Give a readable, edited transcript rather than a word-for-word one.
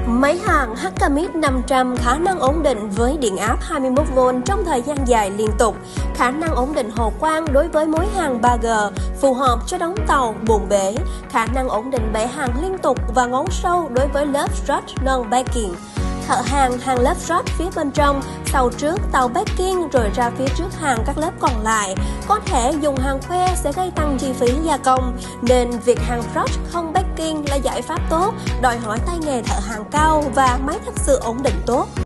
Máy hàng Hkamix 500 khả năng ổn định với điện áp 21V trong thời gian dài liên tục, khả năng ổn định hồ quang đối với mối hàng 3G, phù hợp cho đóng tàu, buồng bể, khả năng ổn định bẻ hàng liên tục và ngón sâu đối với lớp strut non backing. Thợ hàng lớp strut phía bên trong, sau trước tàu backing rồi ra phía trước hàng các lớp còn lại. Có thể dùng hàng khoe sẽ gây tăng chi phí gia công, nên việc hàng strut không backing là giải pháp tốt, đòi hỏi tay nghề thợ hàng cao và máy thật sự ổn định tốt.